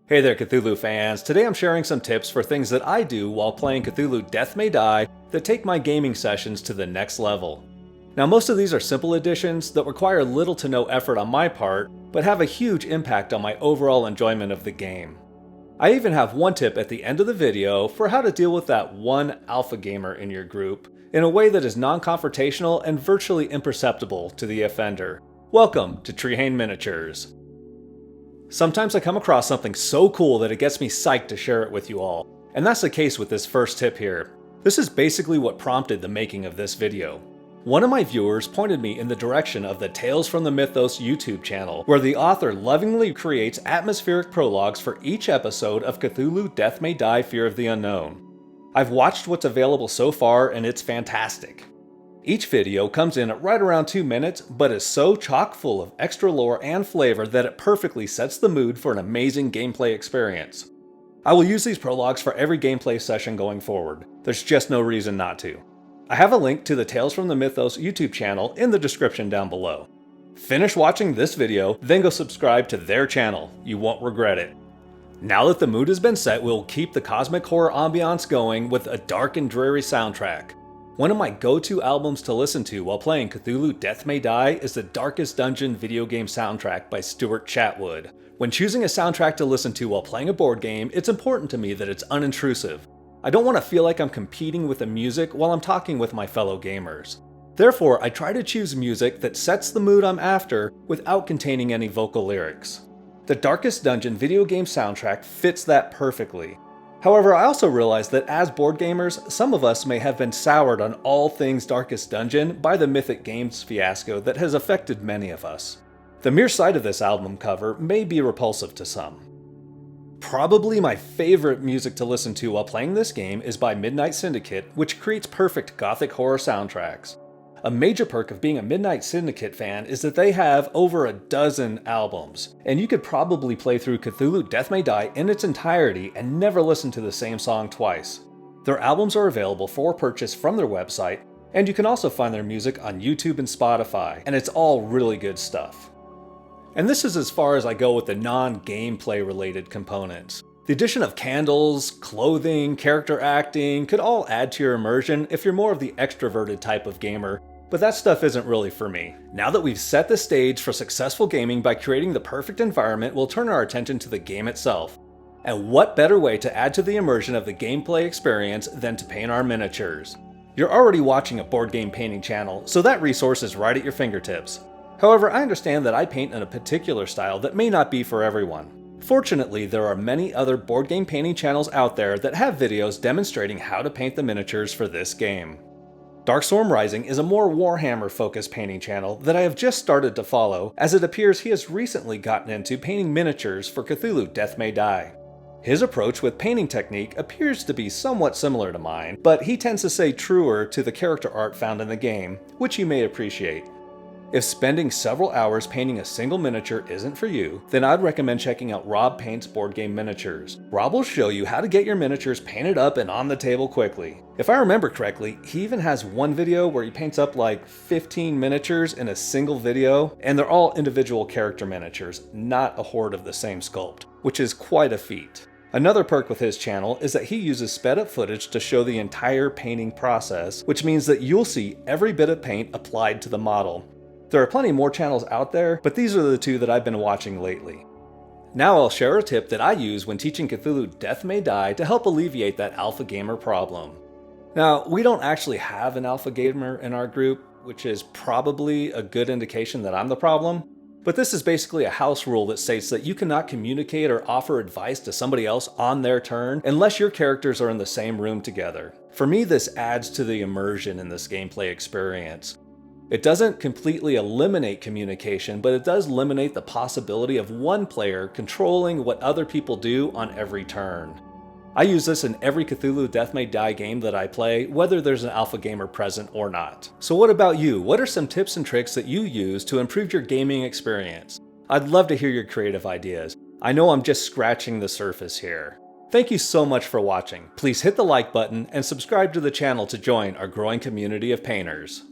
Hey there Cthulhu fans, today I'm sharing some tips for things that I do while playing Cthulhu Death May Die that take my gaming sessions to the next level. Now most of these are simple additions that require little to no effort on my part, but have a huge impact on my overall enjoyment of the game. I even have one tip at the end of the video for how to deal with that one alpha gamer in your group in a way that is non-confrontational and virtually imperceptible to the offender. Welcome to Trehane Miniatures. Sometimes I come across something so cool that it gets me psyched to share it with you all, and that's the case with this first tip here. This is basically what prompted the making of this video. One of my viewers pointed me in the direction of the Tales from the Mythos YouTube channel, where the author lovingly creates atmospheric prologues for each episode of Cthulhu Death May Die Fear of the Unknown. I've watched what's available so far and it's fantastic. Each video comes in at right around 2 minutes, but is so chock full of extra lore and flavor that it perfectly sets the mood for an amazing gameplay experience. I will use these prologues for every gameplay session going forward. There's just no reason not to. I have a link to the Tales from the Mythos YouTube channel in the description down below. Finish watching this video, then go subscribe to their channel. You won't regret it. Now that the mood has been set, we'll keep the cosmic horror ambiance going with a dark and dreary soundtrack. One of my go-to albums to listen to while playing Cthulhu Death May Die is the Darkest Dungeon video game soundtrack by Stuart Chatwood. When choosing a soundtrack to listen to while playing a board game, it's important to me that it's unintrusive. I don't want to feel like I'm competing with the music while I'm talking with my fellow gamers. Therefore, I try to choose music that sets the mood I'm after without containing any vocal lyrics. The Darkest Dungeon video game soundtrack fits that perfectly. However, I also realize that as board gamers, some of us may have been soured on all things Darkest Dungeon by the Mythic Games fiasco that has affected many of us. The mere sight of this album cover may be repulsive to some. Probably my favorite music to listen to while playing this game is by Midnight Syndicate, which creates perfect Gothic horror soundtracks. A major perk of being a Midnight Syndicate fan is that they have over a dozen albums, and you could probably play through Cthulhu Death May Die in its entirety and never listen to the same song twice. Their albums are available for purchase from their website, and you can also find their music on YouTube and Spotify, and it's all really good stuff. And this is as far as I go with the non-gameplay related components. The addition of candles, clothing, character acting could all add to your immersion if you're more of the extroverted type of gamer, but that stuff isn't really for me. Now that we've set the stage for successful gaming by creating the perfect environment, we'll turn our attention to the game itself. And what better way to add to the immersion of the gameplay experience than to paint our miniatures? You're already watching a board game painting channel, so that resource is right at your fingertips. However, I understand that I paint in a particular style that may not be for everyone. Fortunately, there are many other board game painting channels out there that have videos demonstrating how to paint the miniatures for this game. Darkstorm Rising is a more Warhammer-focused painting channel that I have just started to follow, as it appears he has recently gotten into painting miniatures for Cthulhu Death May Die. His approach with painting technique appears to be somewhat similar to mine, but he tends to stay truer to the character art found in the game, which you may appreciate. If spending several hours painting a single miniature isn't for you, then I'd recommend checking out Rob Paints Board Game Miniatures. Rob will show you how to get your miniatures painted up and on the table quickly. If I remember correctly, he even has one video where he paints up like 15 miniatures in a single video, and they're all individual character miniatures, not a horde of the same sculpt, which is quite a feat. Another perk with his channel is that he uses sped up footage to show the entire painting process, which means that you'll see every bit of paint applied to the model. There are plenty more channels out there, but these are the two that I've been watching lately. Now I'll share a tip that I use when teaching Cthulhu Death May Die to help alleviate that alpha gamer problem. Now, we don't actually have an alpha gamer in our group, which is probably a good indication that I'm the problem, but this is basically a house rule that states that you cannot communicate or offer advice to somebody else on their turn unless your characters are in the same room together. For me, this adds to the immersion in this gameplay experience. It doesn't completely eliminate communication, but it does eliminate the possibility of one player controlling what other people do on every turn. I use this in every Cthulhu Death May Die game that I play, whether there's an alpha gamer present or not. So what about you? What are some tips and tricks that you use to improve your gaming experience? I'd love to hear your creative ideas. I know I'm just scratching the surface here. Thank you so much for watching. Please hit the like button and subscribe to the channel to join our growing community of painters.